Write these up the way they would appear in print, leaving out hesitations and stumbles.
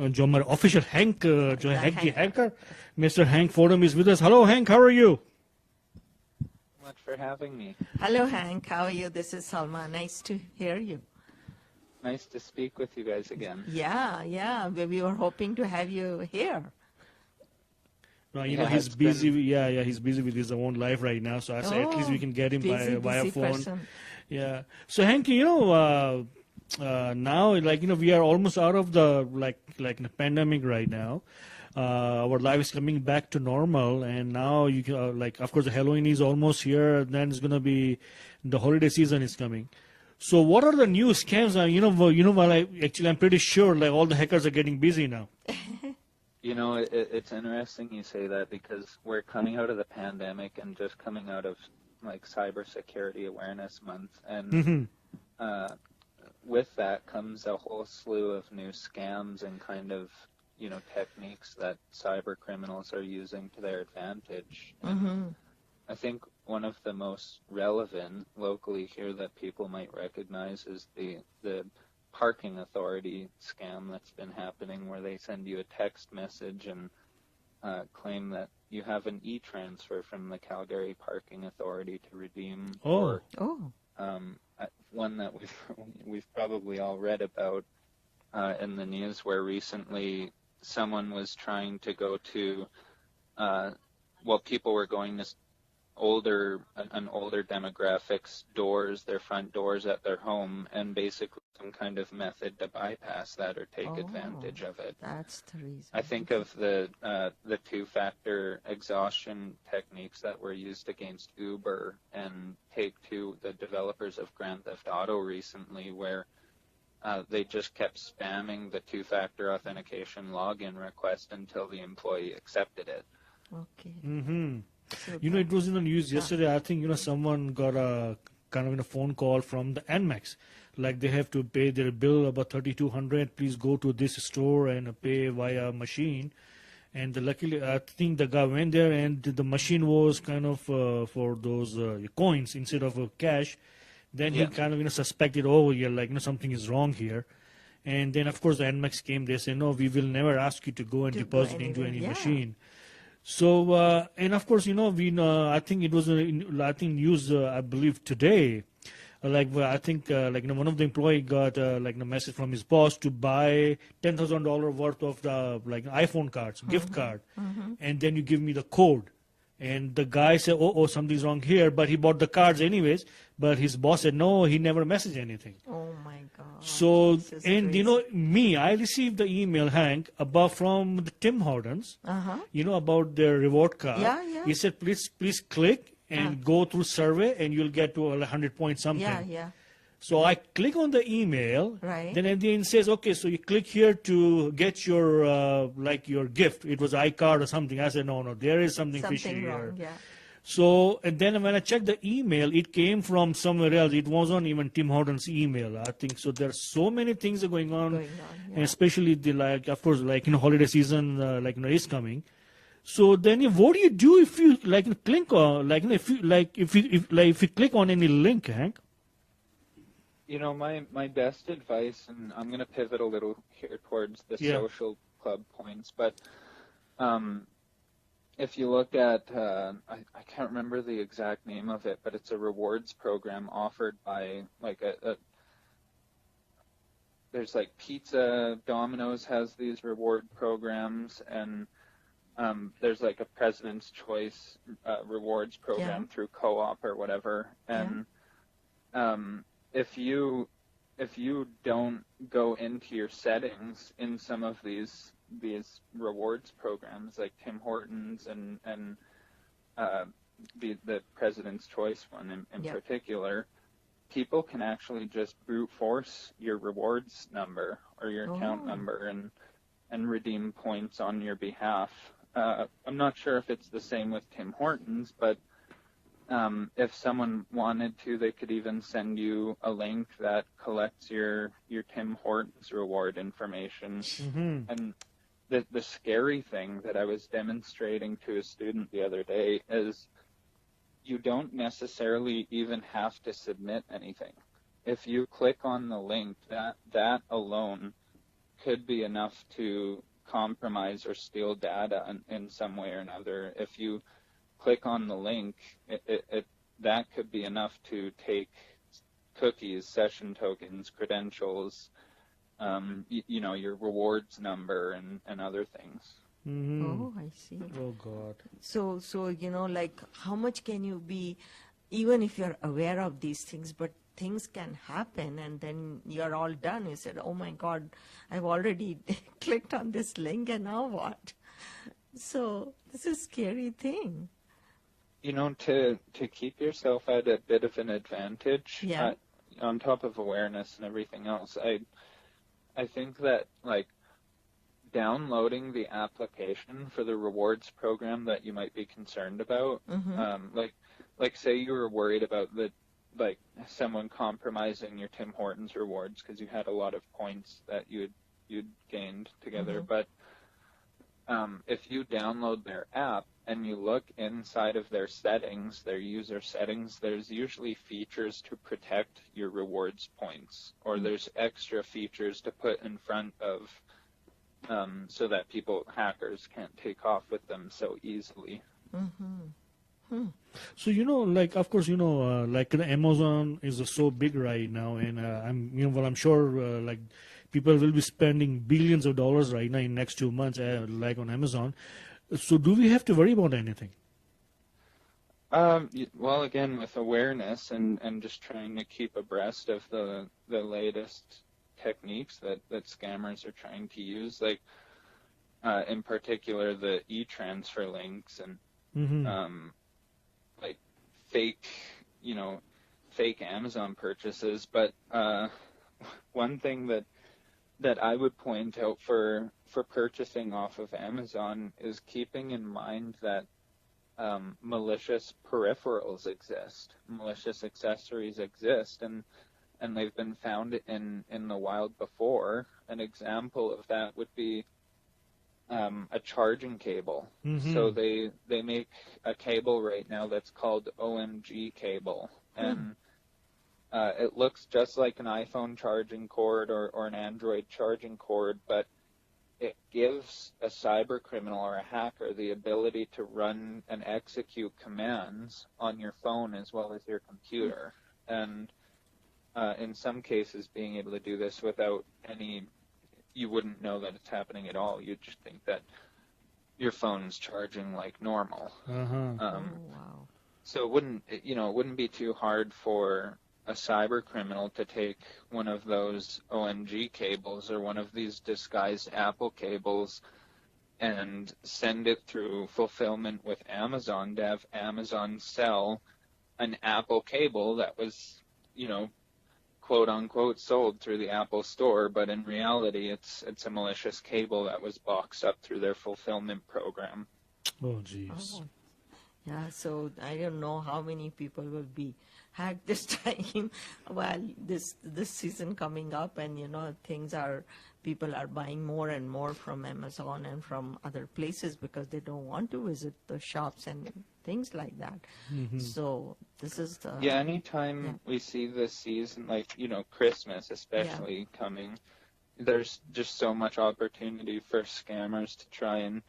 जो हमारे official Hank, जो है Hank the Hacker, Mr. Hank Fordham is with us. Hello, Hank. How are you? Much for having me. Hello, Hank. How are you? This is Salma. Nice to hear you. Nice to speak with you guys again. Yeah. We were hoping to have you here. No, you know, he's busy. He's busy with his own life right now. So I said, at least we can get him via phone. Person. Yeah. So Hank, you know, now, like, you know, we are almost out of the like the pandemic right now. Our life is coming back to normal, and now you can, like, of course, the Halloween is almost here. Then it's gonna be the holiday season is coming. So what are the new scams? Actually, I'm pretty sure like all the hackers are getting busy now. You know, it's interesting you say that because we're coming out of the pandemic and just coming out of like Cybersecurity Awareness Month, and with that comes a whole slew of new scams and kind of, you know, techniques that cyber criminals are using to their advantage. I think one of the most relevant locally here that people might recognize is the parking authority scam that's been happening, where they send you a text message and claim that you have an e-transfer from the Calgary Parking Authority to redeem. One that we've probably all read about in the news, where recently someone was trying to go to, people were going to an older demographic's doors, their front doors at their home, and basically some kind of method to bypass that or take advantage of it. That's the reason. I think of the two-factor exhaustion techniques that were used against Uber and Take-Two, the developers of Grand Theft Auto recently, where they just kept spamming the two-factor authentication login request until the employee accepted it. Okay. You know, it was in the news yesterday. I think, you know, someone got a kind of a phone call from the NMAX. Like, they have to pay their bill about $3,200. Please go to this store and pay via machine. And luckily, I think the guy went there, and the machine was kind of for those coins instead of cash. Then he kind of, you know, suspected, something is wrong here. And then, of course, the NMAX came. They said, no, we will never ask you to go and deposit into any machine. So, and of course, you know, I think it was, news, I believe today, I think, one of the employee got, a message from his boss to buy $10,000 worth of the, iPhone cards, gift card. And then you give me the code. And the guy said, something's wrong here, but he bought the cards anyways. But his boss said, no, he never messaged anything. Oh, my God. So, and, you know, I received the email, Hank, from the Tim Hortons, you know, about their reward card. Yeah. He said, please click and go through survey, and you'll get to 100 points something. Yeah. So I click on the email. Right. Then at the end it says, okay, so you click here to get your, your gift. It was iCard or something. I said, no, there is something fishy wrong, here. So, and then when I checked the email, it came from somewhere else. It wasn't even Tim Hortons' email, I think. So there are so many things are going on. And especially of course, holiday season, is coming. So then what do you do if you, click on, if you click on any link, Hank? You know, my best advice, and I'm going to pivot a little here towards the social club points, but if you look at, I can't remember the exact name of it, but it's a rewards program offered by there's pizza, Domino's has these reward programs, and there's a President's Choice rewards program through Co-op or whatever, and if you don't go into your settings in some of these rewards programs like Tim Hortons and the President's Choice one in particular, people can actually just brute force your rewards number or your account number and redeem points on your behalf. I'm not sure if it's the same with Tim Hortons, but if someone wanted to, they could even send you a link that collects your Tim Hortons reward information. And the scary thing that I was demonstrating to a student the other day is you don't necessarily even have to submit anything. If you click on the link, that alone could be enough to compromise or steal data in some way or another. If you click on the link, that could be enough to take cookies, session tokens, credentials, your rewards number, and other things. Oh, I see. Oh God. So, like how much can you be, even if you're aware of these things, but things can happen and then you're all done. You said, oh my God, I've already clicked on this link and now what? So this is a scary thing. To keep yourself at a bit of an advantage, Yeah. On top of awareness and everything else, I think that like downloading the application for the rewards program that you might be concerned about, like say you were worried about someone compromising your Tim Hortons rewards because you had a lot of points that you'd gained together, but if you download their app and you look inside of their settings, their user settings, there's usually features to protect your rewards points, or there's extra features to put in front of so that hackers can't take off with them so easily. So of course, like Amazon is so big right now, and I'm sure like people will be spending billions of dollars right now in next 2 months, like on Amazon. So do we have to worry about anything? Well, again, with awareness and just trying to keep abreast of the latest techniques that scammers are trying to use, like in particular the e-transfer links and like fake Amazon purchases. But one thing that I would point out for purchasing off of Amazon is keeping in mind that malicious peripherals exist, malicious accessories exist, and they've been found in the wild before. An example of that would be a charging cable. So they make a cable right now that's called OMG cable, and it looks just like an iPhone charging cord or an Android charging cord, but it gives a cyber criminal or a hacker the ability to run and execute commands on your phone as well as your computer. And in some cases, being able to do this without you wouldn't know that it's happening at all. You'd just think that your phone's charging like normal. Wow. So it wouldn't be too hard for a cyber criminal to take one of those OMG cables or one of these disguised Apple cables and send it through fulfillment with Amazon to have Amazon sell an Apple cable that was, quote unquote sold through the Apple store, but in reality it's a malicious cable that was boxed up through their fulfillment program. Oh jeez. Yeah, so I don't know how many people will be hacked this time. Well, this season coming up, and people are buying more and more from Amazon and from other places because they don't want to visit the shops and things like that. So this is the anytime we see this season, like Christmas especially coming, there's just so much opportunity for scammers to try and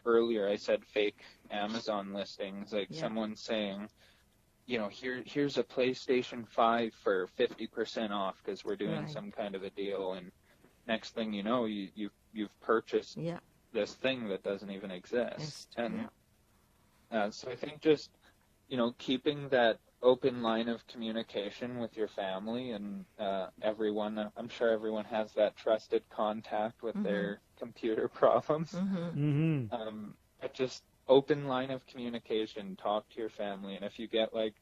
earlier I said fake Amazon listings, like someone saying, here's a PlayStation 5 for 50% off because we're doing some kind of a deal, and next thing you know, you've purchased this thing that doesn't even exist. And so I think just keeping that open line of communication with your family and everyone. I'm sure everyone has that trusted contact with their computer problems. But just open line of communication, talk to your family, and if you get if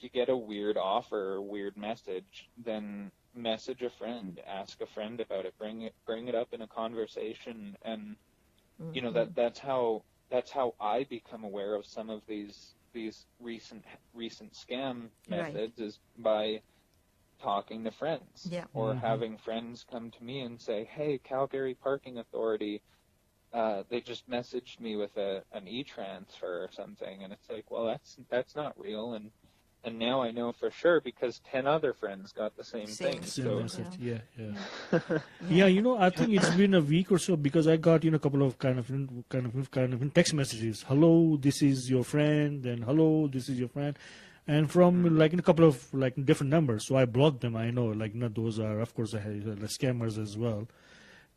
you get a weird offer or a weird message, then message a friend, ask a friend about it, bring it up in a conversation, and that's how I become aware of some of these recent scam methods is by talking to friends or having friends come to me and say, hey, Calgary Parking Authority, they just messaged me with an e-transfer or something, and it's like, well, that's not real, and and now I know for sure because 10 other friends got the same thing. Same So message. Yeah. Yeah, I think it's been a week or so because I got a couple of kind of text messages. Hello, this is your friend, and hello, this is your friend, and from like a couple of like different numbers. So I blocked them. I know those are of course scammers as well.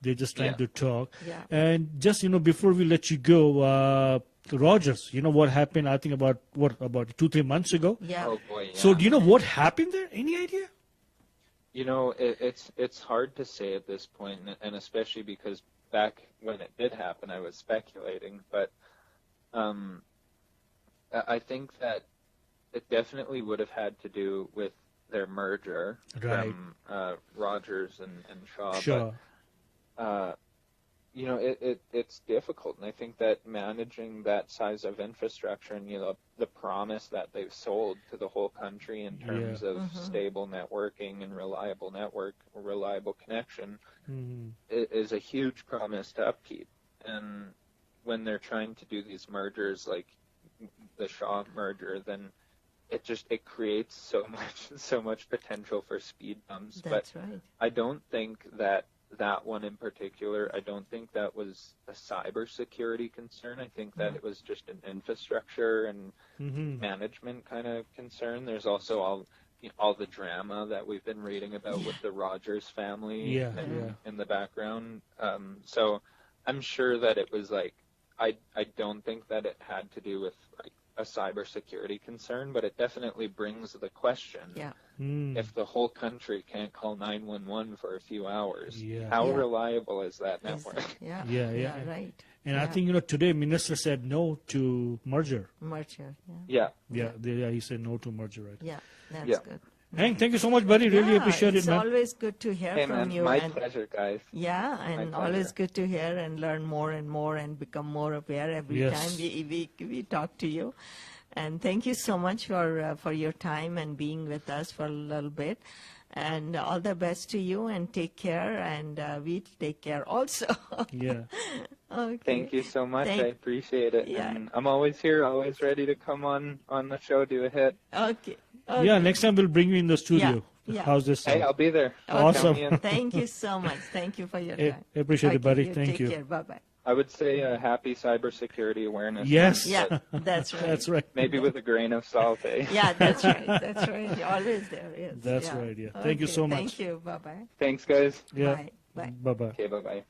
They're just trying to talk. Yeah. And just before we let you go, Rogers, what happened? I think about 2-3 months ago. Yeah. oh boy, yeah. So do you know what happened there? Any idea? It's hard to say at this point, and especially because back when it did happen, I was speculating. But I think that it definitely would have had to do with their merger from Rogers and Shaw. Sure. But, it's difficult, and I think that managing that size of infrastructure and the promise that they've sold to the whole country in terms of stable networking and reliable connection is a huge promise to upkeep. And when they're trying to do these mergers like the Shaw merger, then it creates so much potential for speed bumps. That's right. I don't think that one in particular, I don't think that was a cybersecurity concern. I think that it was just an infrastructure and management kind of concern. There's also all the drama that we've been reading about with the Rogers family in the background. So I'm sure that it was like, I don't think that it had to do with like a cybersecurity concern, but it definitely brings the question. Yeah. If the whole country can't call 911 for a few hours, how reliable is that network? Yeah, right. And I think today Minister said no to merger. Yeah. He said no to merger, right? Yeah, that's good. Hank, thank you so much, buddy. Really appreciate it, man. It's always good to hear from you. My pleasure, guys. Yeah, and always good to hear and learn more and more and become more aware every time we talk to you. And thank you so much for your time and being with us for a little bit. And all the best to you, and take care, and we take care also. Okay. Thank you so much. I appreciate it. Yeah. And I'm always here, always ready to come on the show, do a hit. Okay. Yeah, next time we'll bring you in the studio. How's this? Hey, I'll be there. Awesome. Thank you so much. Thank you for your time. Appreciate it, buddy. Thank you. Take care. Bye-bye. I would say a happy cybersecurity awareness. Yes. Yeah, that's right. That's right. Maybe with a grain of salt, eh? Yeah, that's right. That's right. You're always there. Yes. That's right. Yeah. Thank you so much. Thank you. Bye-bye. Thanks, guys. Yeah. Bye. Bye. Bye-bye. Okay, bye-bye.